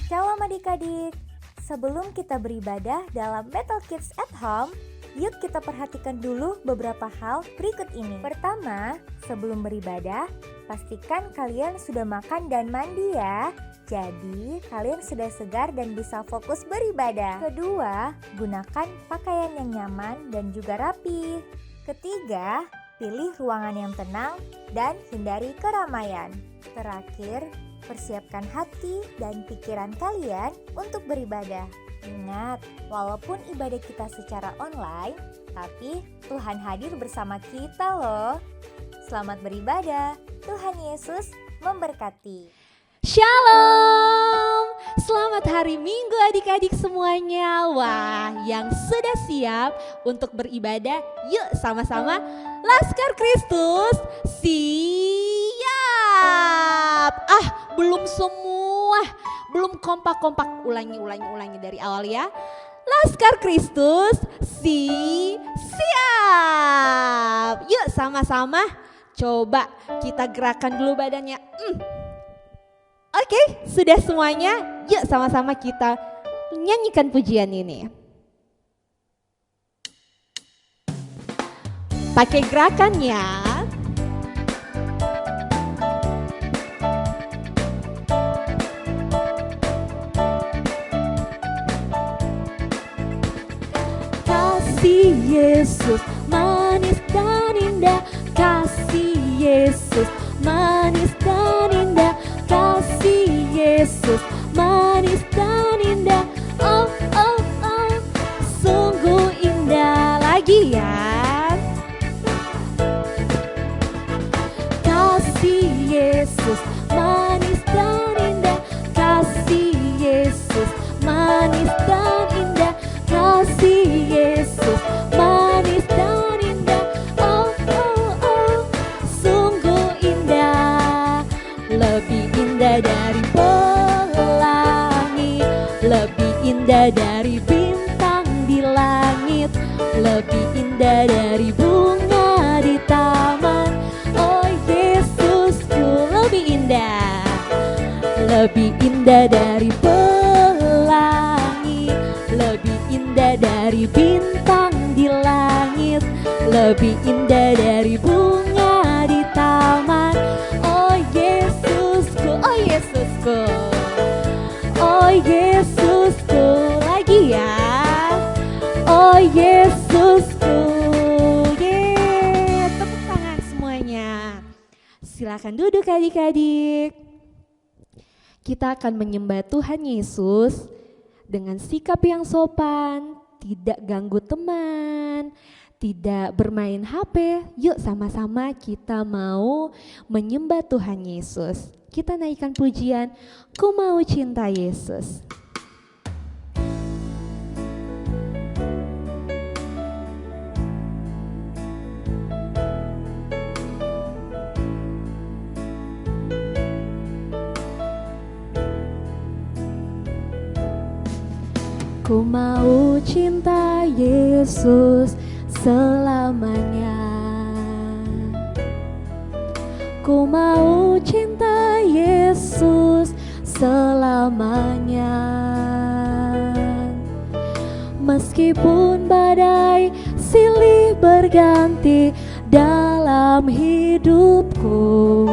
Shalom adik-adik, sebelum kita beribadah dalam Battle Kids at Home, yuk kita perhatikan dulu beberapa hal berikut ini. Pertama, sebelum beribadah, pastikan kalian sudah makan dan mandi ya. Jadi, kalian sudah segar dan bisa fokus beribadah. Kedua, gunakan pakaian yang nyaman dan juga rapi. Ketiga, pilih ruangan yang tenang dan hindari keramaian. Terakhir, persiapkan hati dan pikiran kalian untuk beribadah. Ingat, walaupun ibadah kita secara online, tapi Tuhan hadir bersama kita loh. Selamat beribadah, Tuhan Yesus memberkati. Shalom, selamat hari Minggu adik-adik semuanya. Wah, yang sudah siap untuk beribadah, yuk sama-sama Laskar Kristus siap. Belum semua, belum kompak-kompak, ulangi dari awal ya. Laskar Kristus siap. Yuk sama-sama coba kita gerakan dulu badannya. Oke, sudah semuanya? Yuk sama-sama kita nyanyikan pujian ini. Pakai gerakannya. Kasih Yesus manis dan indah, kasih Yesus manis dan indah, kasih Yesus manis dan indah. Oh, oh, oh, sungguh indah. Lagi ya. Kasih Yesus manis dan indah, kasih Yesus manis dan indah, kasih Yesus manis dan indah. Oh, oh, oh, sungguh indah. Lebih indah dari pelangi, lebih indah dari bintang di langit, lebih indah dari bunga di taman. Oh Yesusku, lebih indah. Lebih indah dari pelangi, lebih indah dari bintang di langit, lebih indah dari bunga di taman. Oh Yesusku, oh Yesusku, oh Yesusku. Lagi ya. Oh Yesusku. Yeay, tepuk tangan semuanya. Silakan duduk adik-adik. Kita akan menyembah Tuhan Yesus dengan sikap yang sopan, tidak ganggu teman, tidak bermain HP. Yuk sama-sama kita mau menyembah Tuhan Yesus. Kita naikkan pujian, Ku Mau Cinta Yesus. Ku mau cinta Yesus selamanya. Ku mau cinta Yesus selamanya. Meskipun badai silih berganti dalam hidupku,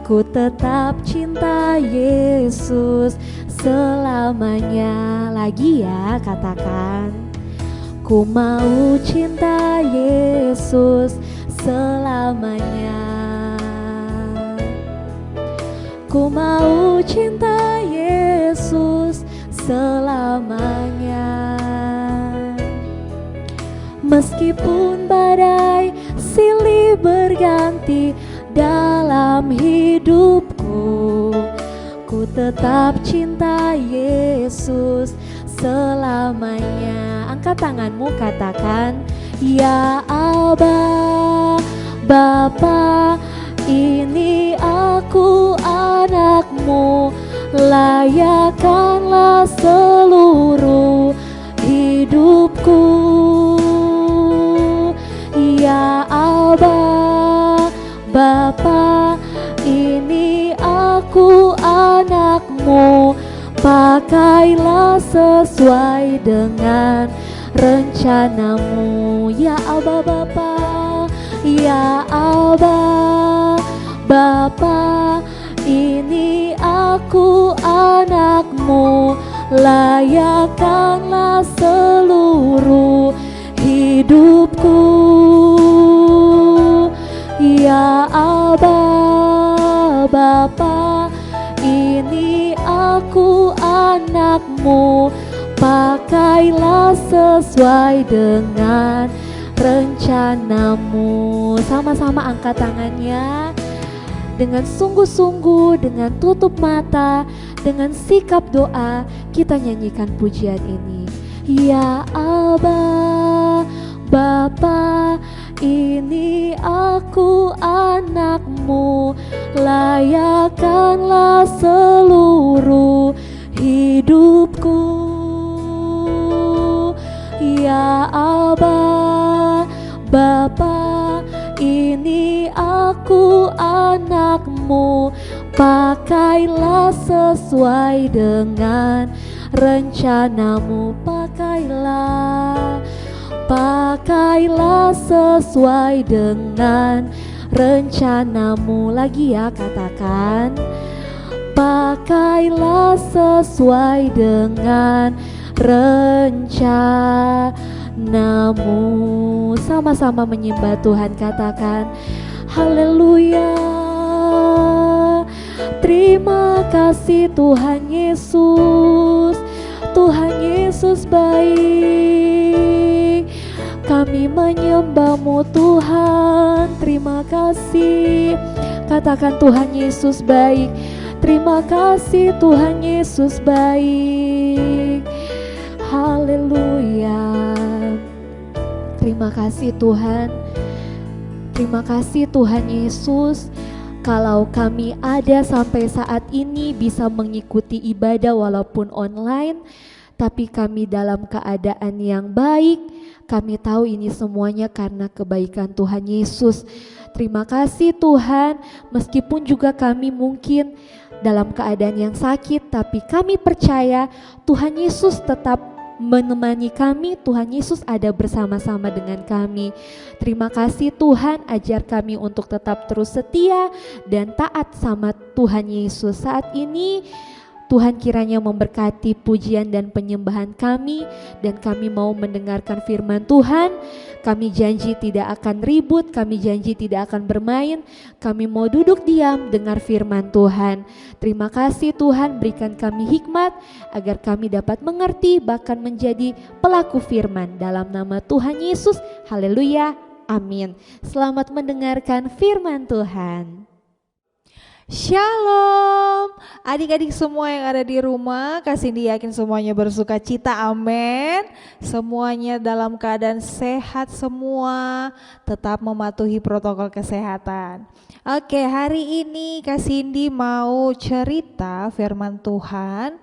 ku tetap cinta Yesus selamanya. Lagi ya, katakan. Ku mau cinta Yesus selamanya. Ku mau cinta Yesus selamanya. Meskipun badai silih berganti dalam hidupku, ku tetap cinta Yesus selamanya. Angkat tanganmu, katakan, Ya Aba, Bapa, ini aku anakmu, layakkanlah seluruh hidupku. Ya Aba, Bapa, ini aku anakmu, pakai pakailah sesuai dengan rencanamu. Ya Aba Bapa, ya Aba Bapa, ini aku anakmu, layakkanlah seluruh hidupku. Ya Aba Bapa, ini aku anakmu, pakailah sesuai dengan rencanamu. Sama-sama angkat tangannya. Dengan sungguh-sungguh, dengan tutup mata, dengan sikap doa, kita nyanyikan pujian ini. Ya Aba Bapa, ini aku anakmu, layakkanlah seluruh hidupku. Ya Aba Bapa, ini aku anakmu, pakailah sesuai dengan rencanamu. Pakailah sesuai dengan rencanamu. Lagi ya, katakan pakailah sesuai dengan rencanamu. Sama-sama menyembah Tuhan, katakan haleluya. Terima kasih Tuhan Yesus. Tuhan Yesus baik, kami menyembah-Mu Tuhan. Terima kasih. Katakan Tuhan Yesus baik. Terima kasih Tuhan Yesus baik. Haleluya. Terima kasih Tuhan. Terima kasih Tuhan Yesus. Kalau kami ada sampai saat ini bisa mengikuti ibadah walaupun online, tapi kami dalam keadaan yang baik. Kami tahu ini semuanya karena kebaikan Tuhan Yesus. Terima kasih Tuhan, meskipun juga kami mungkin dalam keadaan yang sakit, tapi kami percaya Tuhan Yesus tetap menemani kami. Tuhan Yesus ada bersama-sama dengan kami. Terima kasih Tuhan, ajar kami untuk tetap terus setia dan taat sama Tuhan Yesus. Saat ini Tuhan kiranya memberkati pujian dan penyembahan kami, dan kami mau mendengarkan firman Tuhan. Kami janji tidak akan ribut, kami janji tidak akan bermain, kami mau duduk diam dengar firman Tuhan. Terima kasih Tuhan, berikan kami hikmat agar kami dapat mengerti bahkan menjadi pelaku firman. Dalam nama Tuhan Yesus, haleluya, amin. Selamat mendengarkan firman Tuhan. Shalom, adik-adik semua yang ada di rumah, Kak Cindy yakin semuanya bersuka cita, amin. Semuanya dalam keadaan sehat semua, tetap mematuhi protokol kesehatan. Oke, hari ini Kak Cindy mau cerita firman Tuhan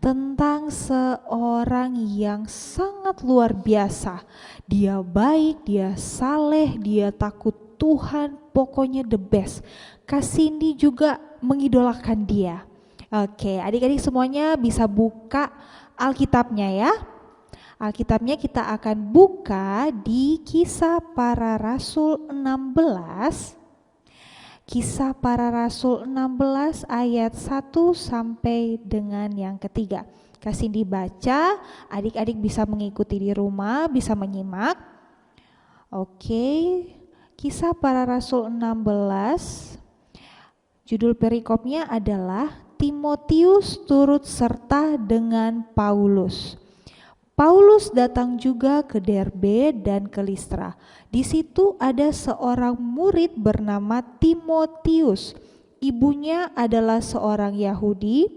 tentang seorang yang sangat luar biasa. Dia baik, dia saleh, dia takut Tuhan, pokoknya the best. Kak Cindy juga mengidolakan dia. Oke, adik-adik semuanya bisa buka Alkitabnya ya. Alkitabnya kita akan buka di Kisah Para Rasul 16. Kisah Para Rasul 16 ayat 1 sampai dengan yang ketiga. Kak Cindy baca, adik-adik bisa mengikuti di rumah, bisa menyimak. Oke, Kisah Para Rasul 16. Judul perikopnya adalah Timotius turut serta dengan Paulus. Paulus datang juga ke Derbe dan ke Listra. Di situ ada seorang murid bernama Timotius. Ibunya adalah seorang Yahudi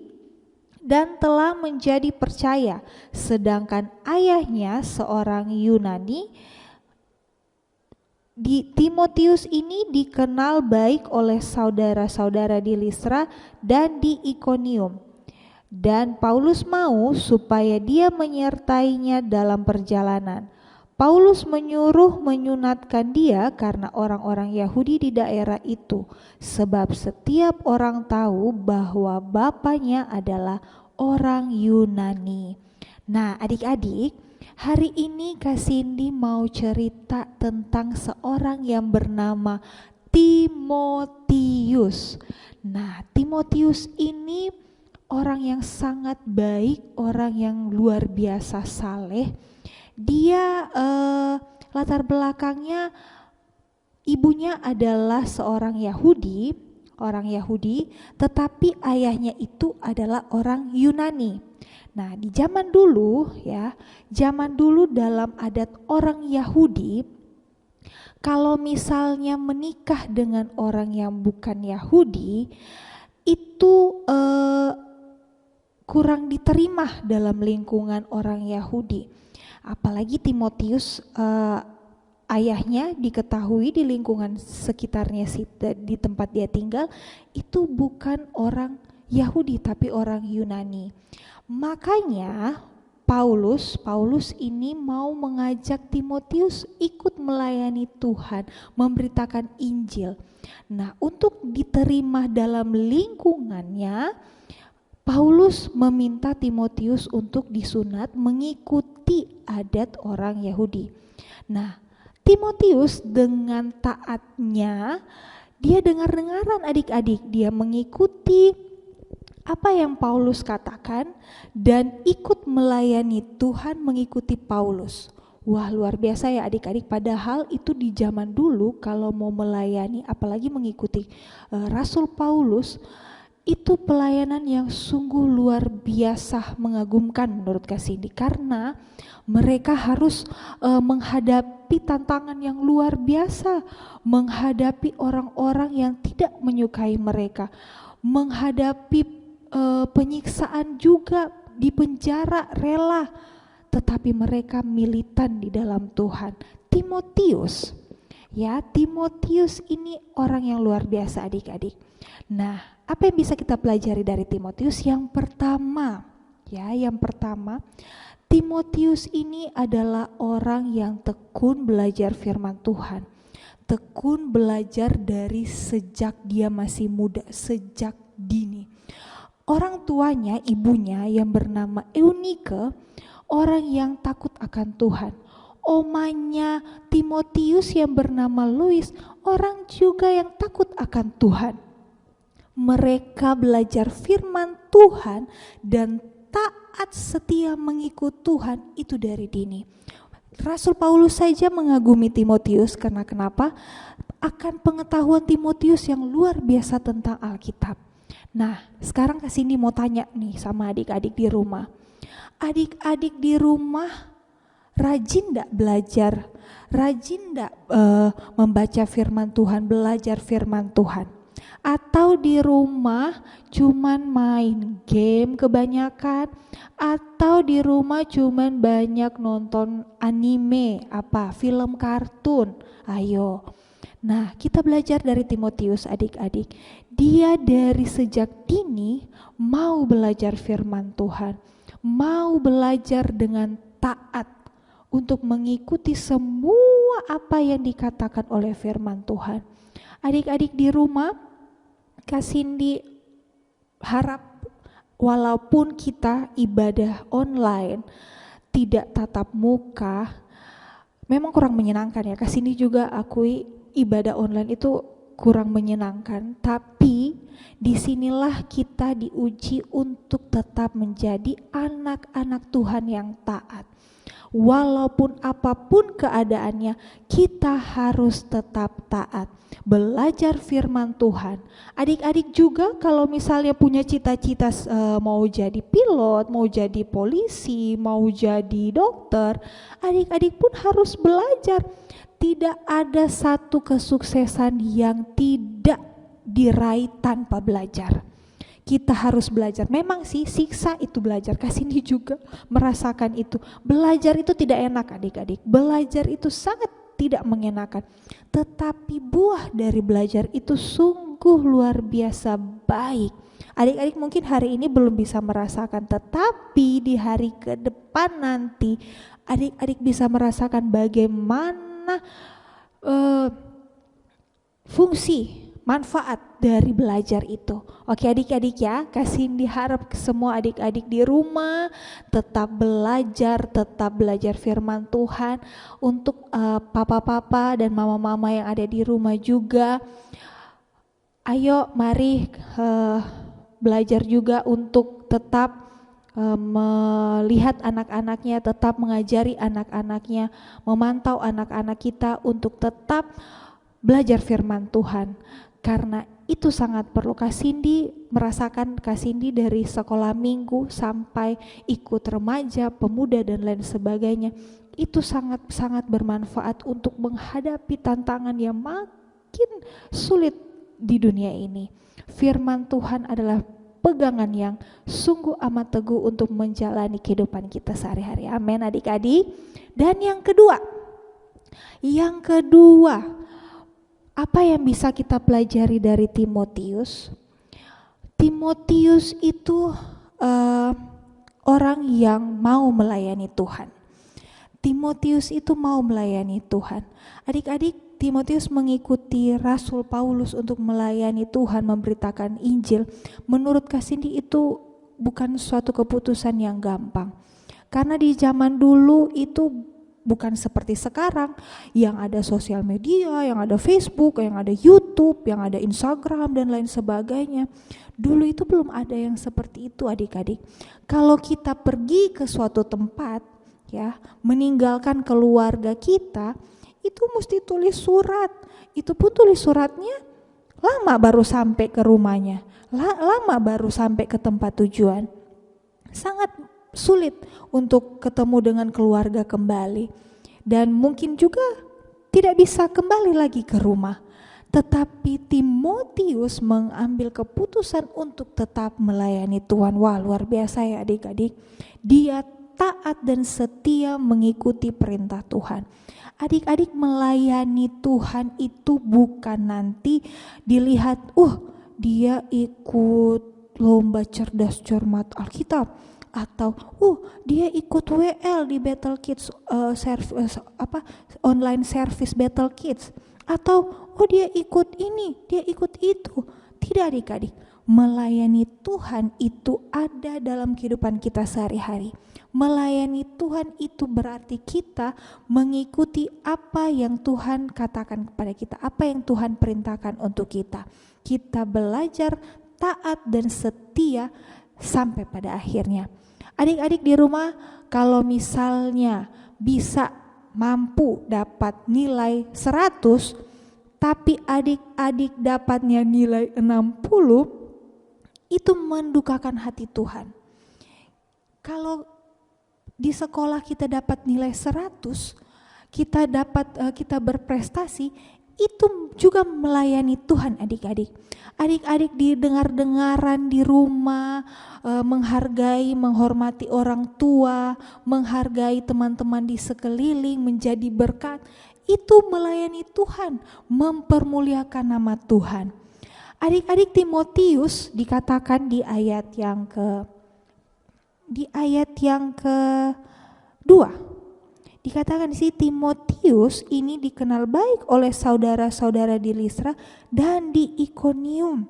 dan telah menjadi percaya, sedangkan ayahnya seorang Yunani. Timotius ini dikenal baik oleh saudara-saudara di Listra dan di Ikonium. Dan Paulus mau supaya dia menyertainya dalam perjalanan. Paulus menyuruh menyunatkan dia karena orang-orang Yahudi di daerah itu, sebab setiap orang tahu bahwa bapaknya adalah orang Yunani. Nah, adik-adik, hari ini Kak Cindy mau cerita tentang seorang yang bernama Timotius. Nah, Timotius ini orang yang sangat baik, orang yang luar biasa saleh. Dia latar belakangnya ibunya adalah seorang Yahudi, tetapi ayahnya itu adalah orang Yunani. Nah, di zaman dulu dalam adat orang Yahudi, kalau misalnya menikah dengan orang yang bukan Yahudi, itu kurang diterima dalam lingkungan orang Yahudi. Apalagi Timotius, ayahnya diketahui di lingkungan sekitarnya di tempat dia tinggal itu bukan orang Yahudi tapi orang Yunani. Makanya Paulus ini mau mengajak Timotius ikut melayani Tuhan, memberitakan Injil. Nah, untuk diterima dalam lingkungannya, Paulus meminta Timotius untuk disunat mengikuti adat orang Yahudi. Nah, Timotius dengan taatnya, dia dengar-dengaran adik-adik, dia mengikuti apa yang Paulus katakan dan ikut melayani Tuhan mengikuti Paulus. Wah, luar biasa ya adik-adik, padahal itu di zaman dulu kalau mau melayani apalagi mengikuti Rasul Paulus, itu pelayanan yang sungguh luar biasa mengagumkan menurut Kak Cindy, karena mereka harus menghadapi tantangan yang luar biasa, menghadapi orang-orang yang tidak menyukai mereka, menghadapi penyiksaan juga, di penjara rela, tetapi mereka militan di dalam Tuhan. Timotius ini orang yang luar biasa adik-adik. Nah, apa yang bisa kita pelajari dari Timotius? Yang pertama, Timotius ini adalah orang yang tekun belajar firman Tuhan. Tekun belajar dari sejak dia masih muda, sejak dini. Orang tuanya, ibunya yang bernama Eunike, orang yang takut akan Tuhan. Omanya Timotius yang bernama Lois, orang juga yang takut akan Tuhan. Mereka belajar firman Tuhan dan taat setia mengikut Tuhan itu dari dini. Rasul Paulus saja mengagumi Timotius karena kenapa? Akan pengetahuan Timotius yang luar biasa tentang Alkitab. Nah, sekarang Kak Cindy mau tanya nih sama adik-adik di rumah. Adik-adik di rumah rajin enggak belajar? Rajin enggak membaca firman Tuhan, belajar firman Tuhan? Atau di rumah cuman main game kebanyakan? Atau di rumah cuman banyak nonton anime, film kartun? Ayo. Nah, kita belajar dari Timotius adik-adik. Dia dari sejak dini mau belajar firman Tuhan, mau belajar dengan taat untuk mengikuti semua apa yang dikatakan oleh firman Tuhan. Adik-adik di rumah, Kak Cindy harap walaupun kita ibadah online, tidak tatap muka, memang kurang menyenangkan ya. Kak Cindy juga akui ibadah online itu kurang menyenangkan, tapi disinilah kita diuji untuk tetap menjadi anak-anak Tuhan yang taat. Walaupun apapun keadaannya, kita harus tetap taat, belajar firman Tuhan. Adik-adik juga kalau misalnya punya cita-cita mau jadi pilot, mau jadi polisi, mau jadi dokter, adik-adik pun harus belajar. Tidak ada satu kesuksesan yang tidak diraih tanpa belajar. Kita harus belajar. Memang sih siksa itu belajar. Kak Cindy juga merasakan itu. Belajar itu tidak enak adik-adik. Belajar itu sangat tidak mengenakan. Tetapi buah dari belajar itu sungguh luar biasa baik. Adik-adik mungkin hari ini belum bisa merasakan, tetapi di hari ke depan nanti adik-adik bisa merasakan bagaimana fungsi manfaat dari belajar itu. Oke adik-adik ya, kasih diharap semua adik-adik di rumah tetap belajar firman Tuhan. Untuk papa-papa dan mama-mama yang ada di rumah juga, ayo mari belajar juga untuk tetap melihat anak-anaknya, tetap mengajari anak-anaknya, memantau anak-anak kita untuk tetap belajar firman Tuhan. Karena itu sangat perlu. Kak Cindy merasakan, Kak Cindy dari sekolah minggu sampai ikut remaja, pemuda dan lain sebagainya, itu sangat bermanfaat untuk menghadapi tantangan yang makin sulit di dunia ini. Firman Tuhan adalah pegangan yang sungguh amat teguh untuk menjalani kehidupan kita sehari-hari. Amin adik-adik. Dan yang kedua, apa yang bisa kita pelajari dari Timotius? Timotius itu orang yang mau melayani Tuhan. Timotius itu mau melayani Tuhan. Adik-adik, Timotius mengikuti Rasul Paulus untuk melayani Tuhan, memberitakan Injil. Menurut Kak Cindy itu bukan suatu keputusan yang gampang. Karena di zaman dulu itu bukan seperti sekarang yang ada sosial media, yang ada Facebook, yang ada YouTube, yang ada Instagram dan lain sebagainya. Dulu itu belum ada yang seperti itu adik-adik. Kalau kita pergi ke suatu tempat ya, meninggalkan keluarga kita, itu mesti tulis surat. Itu pun tulis suratnya lama baru sampai ke rumahnya, lama baru sampai ke tempat tujuan. Sangat sulit untuk ketemu dengan keluarga kembali, dan mungkin juga tidak bisa kembali lagi ke rumah. Tetapi Timotius mengambil keputusan untuk tetap melayani Tuhan. Wah, luar biasa ya adik-adik. Dia taat dan setia mengikuti perintah Tuhan. Adik-adik, melayani Tuhan itu bukan nanti dilihat, dia ikut lomba cerdas cermat Alkitab, atau dia ikut WL di Battle Kids online service Battle Kids, atau dia ikut ini, dia ikut itu. Tidak adik-adik, melayani Tuhan itu ada dalam kehidupan kita sehari-hari. Melayani Tuhan itu berarti kita mengikuti apa yang Tuhan katakan kepada kita, apa yang Tuhan perintahkan untuk kita. Kita belajar taat dan setia sampai pada akhirnya. Adik-adik di rumah, kalau misalnya bisa mampu dapat nilai 100, tapi adik-adik dapatnya nilai 60, itu mendukakan hati Tuhan. Kalau di sekolah kita dapat nilai 100, kita berprestasi, itu juga melayani Tuhan adik-adik. Adik-adik didengar-dengaran di rumah, menghargai, menghormati orang tua, menghargai teman-teman di sekeliling, menjadi berkat. Itu melayani Tuhan, mempermuliakan nama Tuhan. Adik-adik, Timotius dikatakan di ayat yang kedua. Dikatakan di sini Timotius ini dikenal baik oleh saudara-saudara di Listra dan di Ikonium.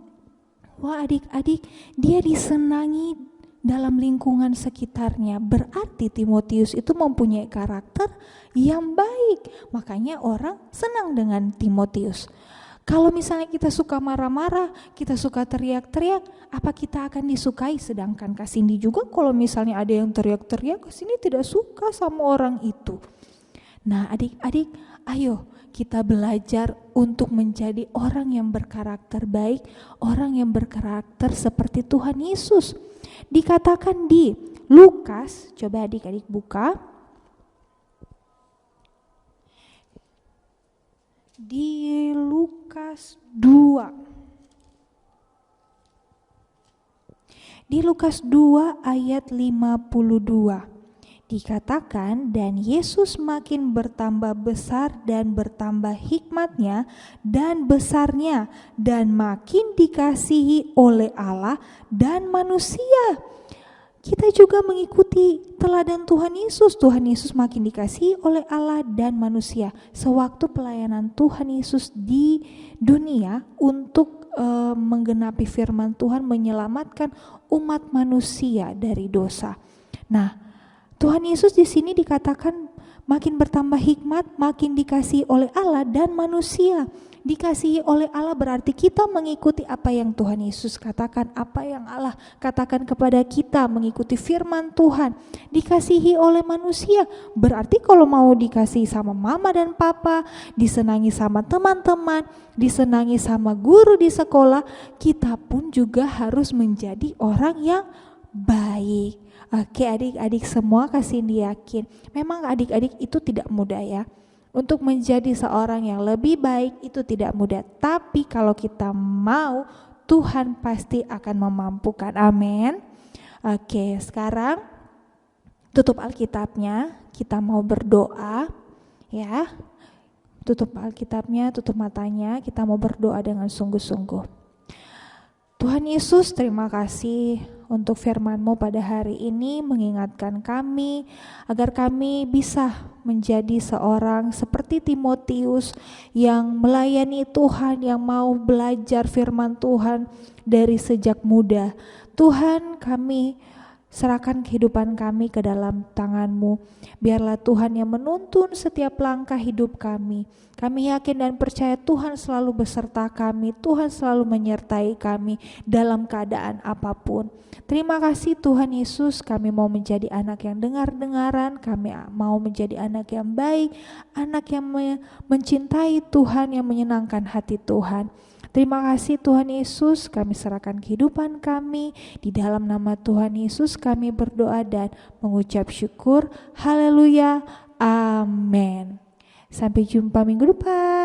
Wah adik-adik, dia disenangi dalam lingkungan sekitarnya. Berarti Timotius itu mempunyai karakter yang baik. Makanya orang senang dengan Timotius. Kalau misalnya kita suka marah-marah, kita suka teriak-teriak, apa kita akan disukai? Sedangkan Kak Cindy juga kalau misalnya ada yang teriak-teriak, Kak Cindy tidak suka sama orang itu. Nah adik-adik, ayo kita belajar untuk menjadi orang yang berkarakter baik, orang yang berkarakter seperti Tuhan Yesus. Dikatakan di Lukas, coba adik-adik buka. Di Lukas 2. Di Lukas 2 ayat 52. Dikatakan, dan Yesus makin bertambah besar dan bertambah hikmatnya dan besarnya, dan makin dikasihi oleh Allah dan manusia. kita juga mengikuti teladan Tuhan Yesus. Tuhan Yesus makin dikasihi oleh Allah dan manusia. Sewaktu pelayanan Tuhan Yesus di dunia untuk menggenapi firman Tuhan, menyelamatkan umat manusia dari dosa. Nah, Tuhan Yesus di sini dikatakan makin bertambah hikmat, makin dikasihi oleh Allah dan manusia. Dikasihi oleh Allah berarti kita mengikuti apa yang Tuhan Yesus katakan, apa yang Allah katakan kepada kita, mengikuti firman Tuhan. Dikasihi oleh manusia berarti kalau mau dikasihi sama mama dan papa, disenangi sama teman-teman, disenangi sama guru di sekolah, kita pun juga harus menjadi orang yang baik. Oke, adik-adik semua kasih yakin. Memang adik-adik itu tidak mudah ya. Untuk menjadi seorang yang lebih baik itu tidak mudah. Tapi kalau kita mau, Tuhan pasti akan memampukan. Amin. Oke, sekarang tutup Alkitabnya. Kita mau berdoa ya. Tutup Alkitabnya, tutup matanya. Kita mau berdoa dengan sungguh-sungguh. Tuhan Yesus, terima kasih untuk firman-Mu pada hari ini mengingatkan kami agar kami bisa menjadi seorang seperti Timotius yang melayani Tuhan, yang mau belajar firman Tuhan dari sejak muda. Tuhan, kami serahkan kehidupan kami ke dalam tangan-Mu. Biarlah Tuhan yang menuntun setiap langkah hidup kami. Kami yakin dan percaya Tuhan selalu beserta kami, Tuhan selalu menyertai kami dalam keadaan apapun. Terima kasih Tuhan Yesus, kami mau menjadi anak yang dengar-dengaran, kami mau menjadi anak yang baik, anak yang mencintai Tuhan, yang menyenangkan hati Tuhan. Terima kasih Tuhan Yesus, kami serahkan kehidupan kami. Di dalam nama Tuhan Yesus kami berdoa dan mengucap syukur. Haleluya, amin. Sampai jumpa minggu depan.